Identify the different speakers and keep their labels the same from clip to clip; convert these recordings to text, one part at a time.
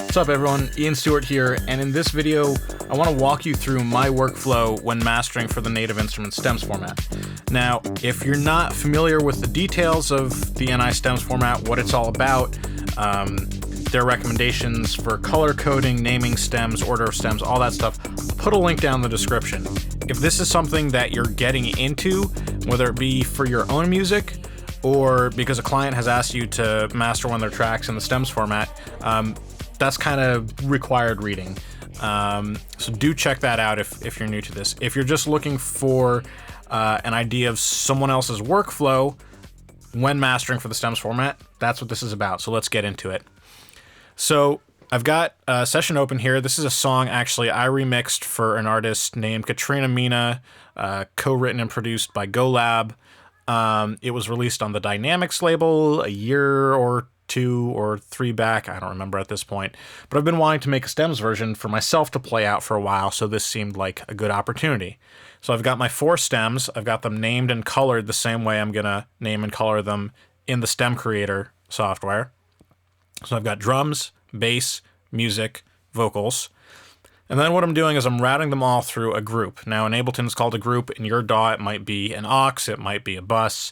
Speaker 1: What's up everyone, Ian Stewart here, and in this video I want to walk you through my workflow when mastering for the Native Instruments stems format. Now, if you're not familiar with the details of the NI stems format, what it's all about, their recommendations for color coding, naming stems, order of stems, all that stuff, I'll put a link down in the description. If this is something that you're getting into, whether it be for your own music or because a client has asked you to master one of their tracks in the stems format, that's kind of required reading. So do check that out if you're new to this. If you're just looking for an idea of someone else's workflow when mastering for the stems format, that's what this is about. So let's get into it. So I've got a session open here. This is a song actually I remixed for an artist named Katrina Mina, co-written and produced by GoLab. It was released on the Dynamics label a year or 2 or 3 back, I don't remember at this point, but I've been wanting to make a stems version for myself to play out for a while, so this seemed like a good opportunity. So I've got my 4 stems, I've got them named and colored the same way I'm gonna name and color them in the stem creator software. So I've got drums, bass, music, vocals, and then what I'm doing is I'm routing them all through a group. Now in Ableton it's called a group, in your DAW it might be an aux, it might be a bus,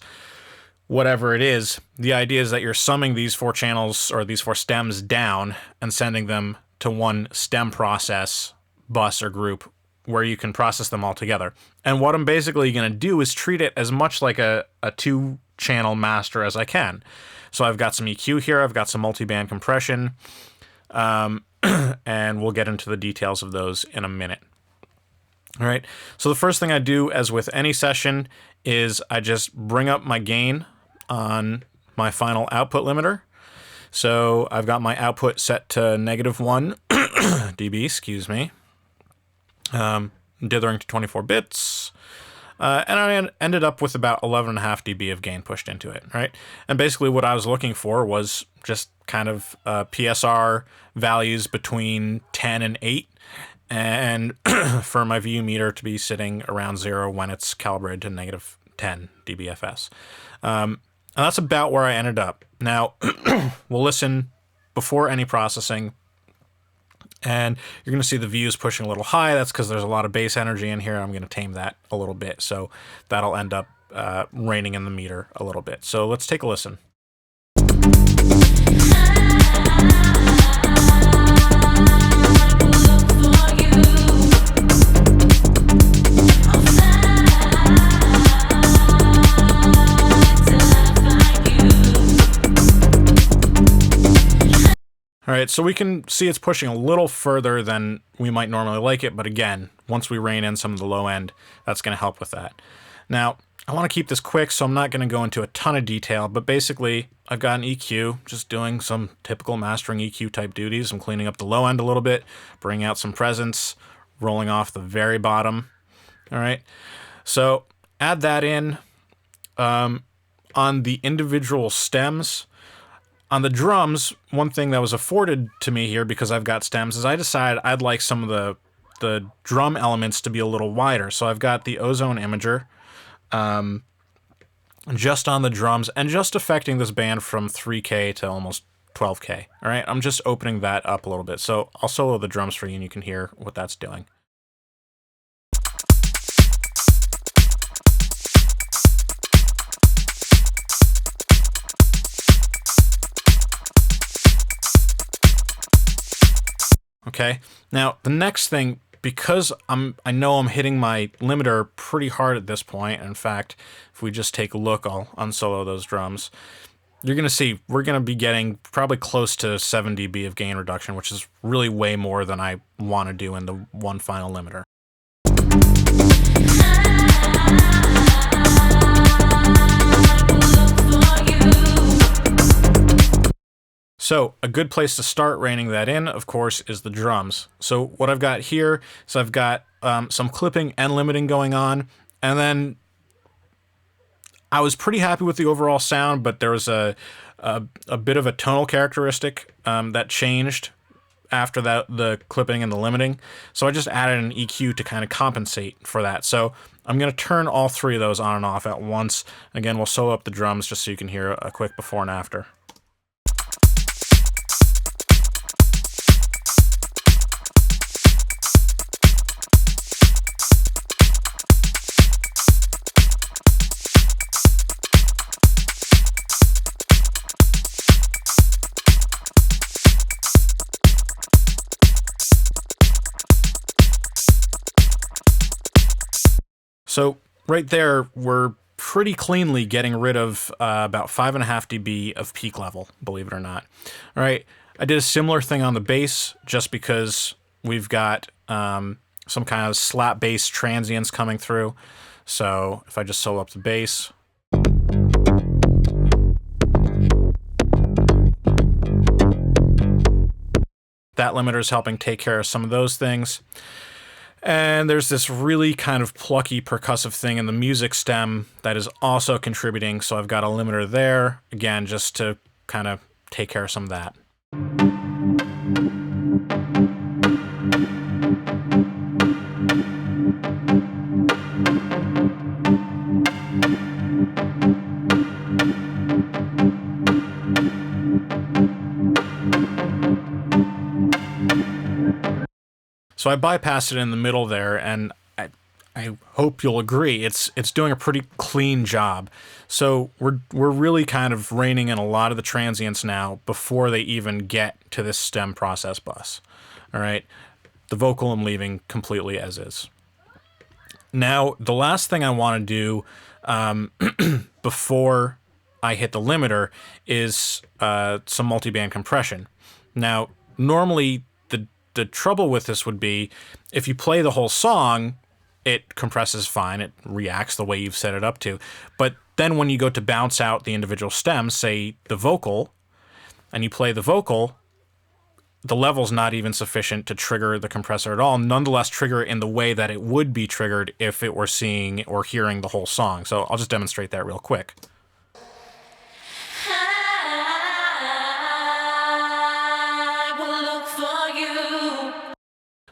Speaker 1: whatever it is. The idea is that you're summing these 4 channels or these 4 stems down and sending them to one stem process, bus, or group where you can process them all together. And what I'm basically going to do is treat it as much like a 2-channel master as I can. So I've got some EQ here, I've got some multiband compression, and we'll get into the details of those in a minute. All right, so the first thing I do, as with any session, is I just bring up my gain on my final output limiter. So I've got my output set to -1 dB, excuse me, dithering to 24 bits, and I ended up with about 11.5 dB of gain pushed into it, right? And basically what I was looking for was just kind of PSR values between 10 and 8, and for my VU meter to be sitting around 0 when it's calibrated to -10 dBFS. And that's about where I ended up. Now, we'll listen before any processing, and you're going to see the views pushing a little high. That's because there's a lot of bass energy in here. I'm going to tame that a little bit, so that'll end up reining in the meter a little bit. So let's take a listen. All right, so we can see it's pushing a little further than we might normally like it, but again, once we rein in some of the low end, that's going to help with that. Now, I want to keep this quick, so I'm not going to go into a ton of detail, but basically, I've got an EQ, just doing some typical mastering EQ type duties. I'm cleaning up the low end a little bit, bringing out some presence, rolling off the very bottom. All right, so add that in on the individual stems. On the drums, one thing that was afforded to me here because I've got stems is I decided I'd like some of the drum elements to be a little wider. So I've got the ozone imager just on the drums and just affecting this band from 3K to almost 12K. All right, I'm just opening that up a little bit. So I'll solo the drums for you and you can hear what that's doing. Okay, now the next thing, because I know I'm hitting my limiter pretty hard at this point. In fact, if we just take a look, I'll unsolo those drums. You're going to see we're going to be getting probably close to 7 dB of gain reduction, which is really way more than I want to do in the one final limiter. So a good place to start reining that in, of course, is the drums. So what I've got here is I've got some clipping and limiting going on, and then I was pretty happy with the overall sound, but there was a bit of a tonal characteristic that changed after that, the clipping and the limiting. So I just added an EQ to kind of compensate for that. So I'm going to turn all three of those on and off at once. Again, we'll solo up the drums just so you can hear a quick before and after. So right there, we're pretty cleanly getting rid of about 5.5 dB of peak level, believe it or not. All right, I did a similar thing on the bass just because we've got some kind of slap bass transients coming through. So if I just solo up the bass. That limiter is helping take care of some of those things. And there's this really kind of plucky percussive thing in the music stem that is also contributing. So I've got a limiter there, again, just to kind of take care of some of that. So I bypassed it in the middle there, and I hope you'll agree it's doing a pretty clean job. So we're really kind of reining in a lot of the transients now before they even get to this stem process bus. All right, the vocal I'm leaving completely as is. Now the last thing I want to do before I hit the limiter is some multiband compression. Now normally the trouble with this would be if you play the whole song, it compresses fine, it reacts the way you've set it up to. But then when you go to bounce out the individual stems, say the vocal, and you play the vocal, the level's not even sufficient to trigger the compressor at all, nonetheless trigger it in the way that it would be triggered if it were seeing or hearing the whole song. So I'll just demonstrate that real quick.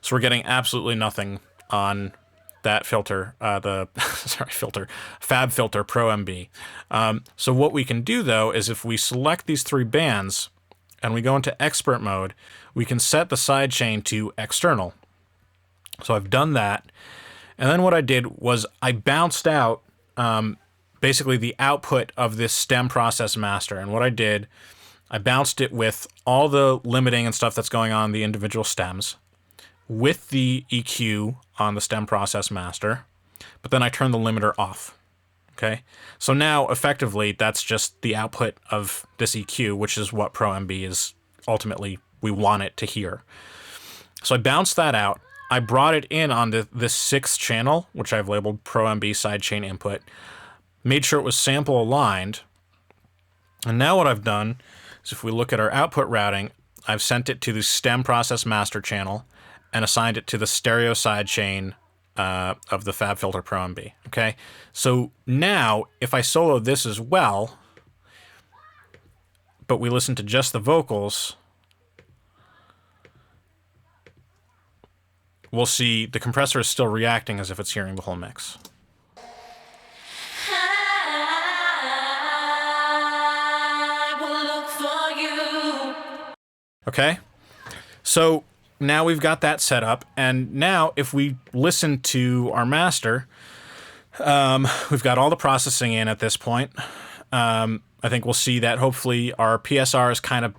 Speaker 1: So we're getting absolutely nothing on that filter, Fab-Filter Pro MB. So what we can do though is if we select these three bands and we go into expert mode, we can set the sidechain to external. So I've done that. And then what I did was I bounced out basically the output of this stem process master. And what I did, I bounced it with all the limiting and stuff that's going on in the individual stems, with the EQ on the stem process master, but then I turn the limiter off. Okay, so now effectively that's just the output of this EQ, which is what Pro MB is ultimately we want it to hear. So I bounced that out. I brought it in on this sixth channel, which I've labeled Pro MB sidechain input, made sure it was sample aligned. And now what I've done is if we look at our output routing, I've sent it to the stem process master channel and assigned it to the stereo sidechain of the Fab-Filter Pro MB. Okay, so now if I solo this as well, but we listen to just the vocals, we'll see the compressor is still reacting as if it's hearing the whole mix. Okay, so now we've got that set up, and now if we listen to our master, we've got all the processing in at this point. I think we'll see that hopefully our PSR is kind of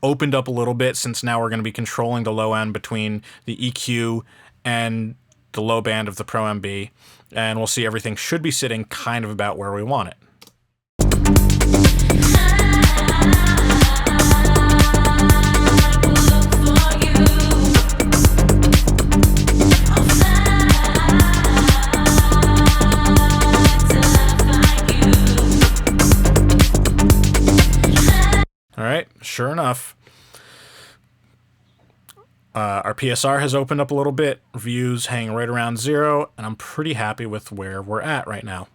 Speaker 1: opened up a little bit, since now we're going to be controlling the low end between the EQ and the low band of the Pro MB, and we'll see everything should be sitting kind of about where we want it. All right, sure enough, our PSR has opened up a little bit, views hanging right around 0, and I'm pretty happy with where we're at right now.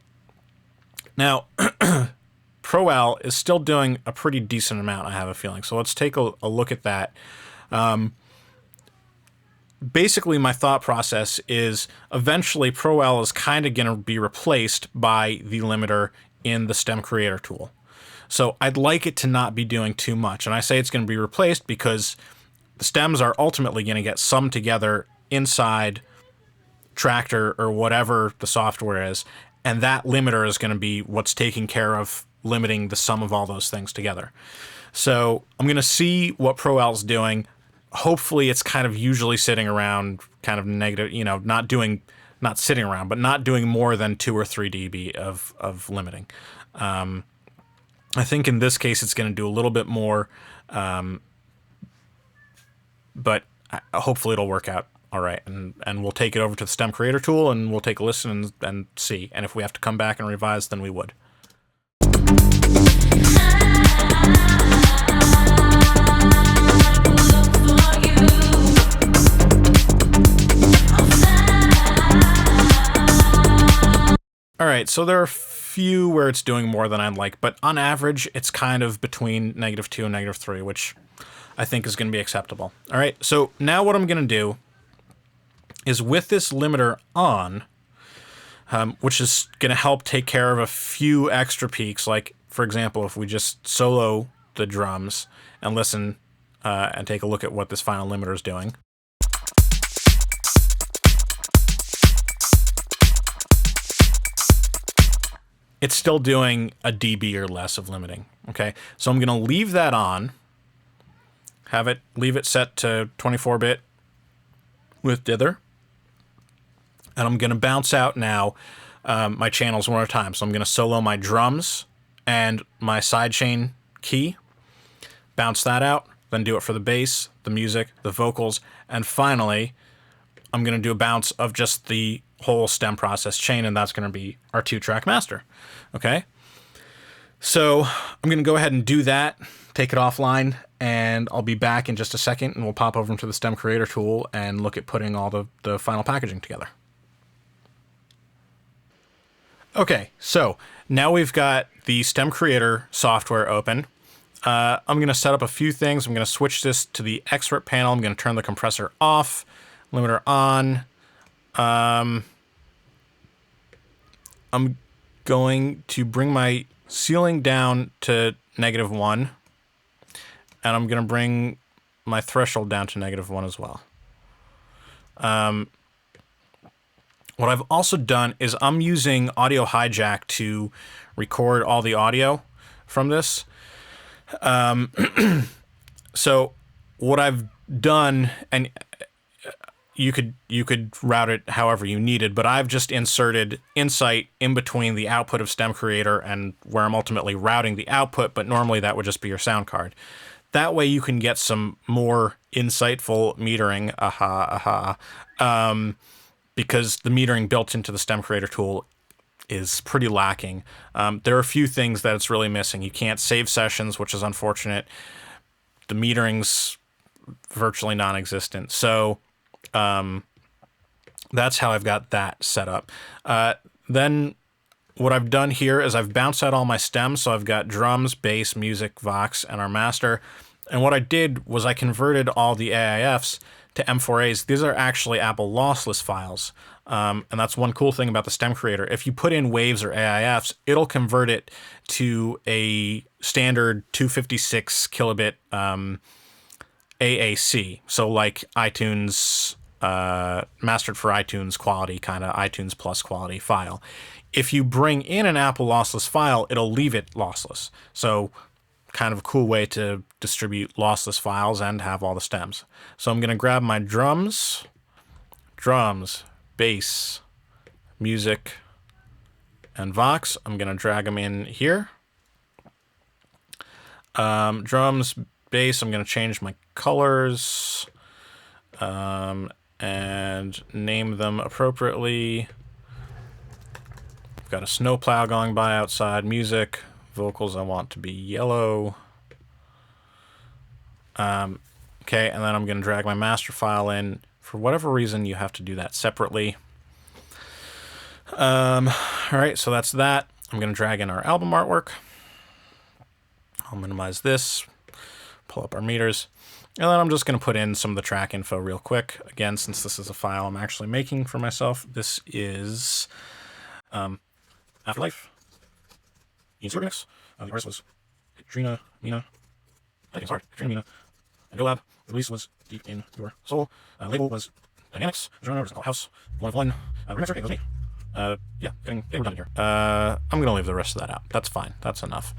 Speaker 1: Now, ProAl is still doing a pretty decent amount, I have a feeling, so let's take a look at that. basically my thought process is eventually Pro-L is kind of going to be replaced by the limiter in the stem creator tool. So I'd like it to not be doing too much. And I say it's going to be replaced because the stems are ultimately going to get summed together inside Tractor or whatever the software is. And that limiter is going to be what's taking care of limiting the sum of all those things together. So I'm going to see what Pro-L's doing. Hopefully it's kind of usually sitting around kind of negative, you know, not sitting around, but not doing more than 2 or 3 dB of limiting. I think in this case it's going to do a little bit more, but hopefully it'll work out all right. And we'll take it over to the stem creator tool and we'll take a listen and see. And if we have to come back and revise, then we would. All right, so there are a few where it's doing more than I'd like, but on average, it's kind of between -2 and -3, which I think is going to be acceptable. All right, so now what I'm going to do is with this limiter on, which is going to help take care of a few extra peaks, like, for example, if we just solo the drums and listen and take a look at what this final limiter is doing. It's still doing a dB or less of limiting, okay? So I'm going to leave that on, leave it set to 24-bit with dither, and I'm going to bounce out now my channels one at a time. So I'm going to solo my drums and my sidechain key, bounce that out, then do it for the bass, the music, the vocals, and finally I'm going to do a bounce of just the whole stem process chain, and that's going to be our 2-track master. Okay, so I'm going to go ahead and do that, take it offline, and I'll be back in just a second, and we'll pop over into the stem creator tool and look at putting all the final packaging together. Okay, so now we've got the stem creator software open. I'm going to set up a few things. I'm going to switch this to the expert panel. I'm going to turn the compressor off, limiter on. I'm going to bring my ceiling down to -1, and I'm going to bring my threshold down to -1 as well. What I've also done is I'm using Audio Hijack to record all the audio from this. So what I've done, and you could route it however you needed, but I've just inserted Insight in between the output of Stem Creator and where I'm ultimately routing the output, but normally that would just be your sound card. That way you can get some more insightful metering, because the metering built into the Stem Creator tool is pretty lacking. There are a few things that it's really missing. You can't save sessions, which is unfortunate. The metering's virtually non-existent. So that's how I've got that set up. Then what I've done here is I've bounced out all my stems. So I've got drums, bass, music, Vox, and our master. And what I did was I converted all the AIFs to M4As. These are actually Apple lossless files. And that's one cool thing about the Stem Creator. If you put in waves or AIFs, it'll convert it to a standard 256 kilobit AAC. So like iTunes, mastered for iTunes quality, kind of iTunes Plus quality file. If you bring in an Apple lossless file, it'll leave it lossless. So kind of a cool way to distribute lossless files and have all the stems. So I'm going to grab my drums, bass, music, and Vox. I'm going to drag them in here. Drums, bass, I'm going to change my colors and name them appropriately. I've got a snowplow going by outside. Music, vocals, I want to be yellow. Okay, and then I'm going to drag my master file in. For whatever reason, you have to do that separately. All right, so that's that. I'm going to drag in our album artwork. I'll minimize this, pull up our meters. And then I'm just going to put in some of the track info real quick. Again, since this is a file I'm actually making for myself, this is Afterlife. Ian Stewart remix. The artist was Katrina Mina. I think it's hard. Katrina Mina. And GoLab. The release was Deep in Your Soul. Label was Dynamics. The genre was called House. 1 of 1. Remixer, it was me. Yeah, getting redundant here. I'm going to leave the rest of that out. That's fine. That's enough.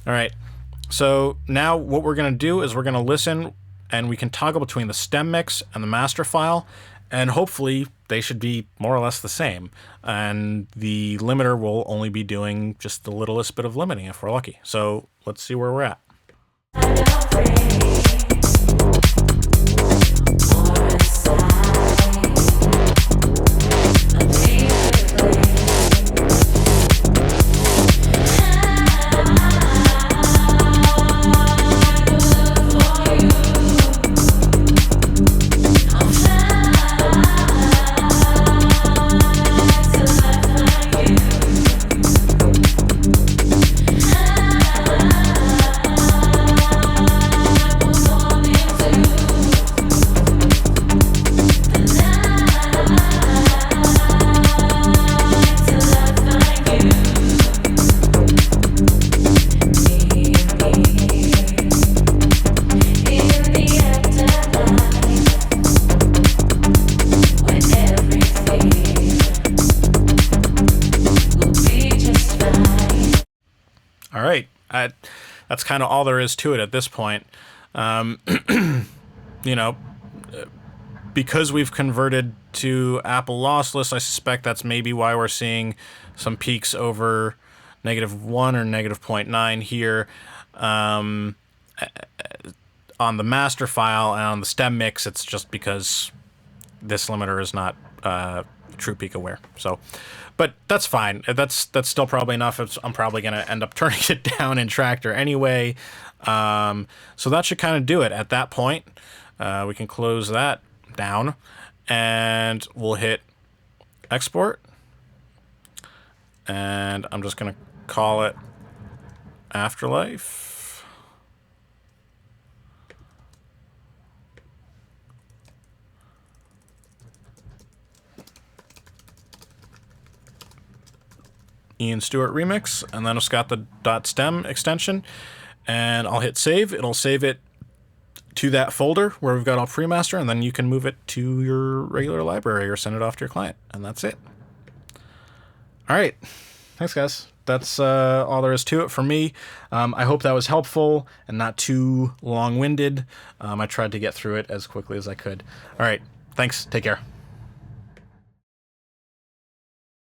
Speaker 1: All right. So now what we're going to do is we're going to listen, and we can toggle between the stem mix and the master file, and hopefully they should be more or less the same. And the limiter will only be doing just the littlest bit of limiting if we're lucky. So let's see where we're at. All right, that's kind of all there is to it at this point. You know, because we've converted to Apple lossless, I suspect that's maybe why we're seeing some peaks over -1 or -0.9 here on the master file, and on the stem mix, it's just because this limiter is not true peak aware. So, but that's fine. That's still probably enough. I'm probably going to end up turning it down in Tractor anyway. So that should kind of do it. At that point, we can close that down, and we'll hit export. And I'm just going to call it Afterlife. Ian Stewart remix, and then it's got the .stem extension, and I'll hit save. It'll save it to that folder where we've got all pre-master, and then you can move it to your regular library or send it off to your client, and that's it. All right, thanks guys. That's all there is to it for me. I hope that was helpful and not too long-winded. I tried to get through it as quickly as I could. All right, thanks. Take care.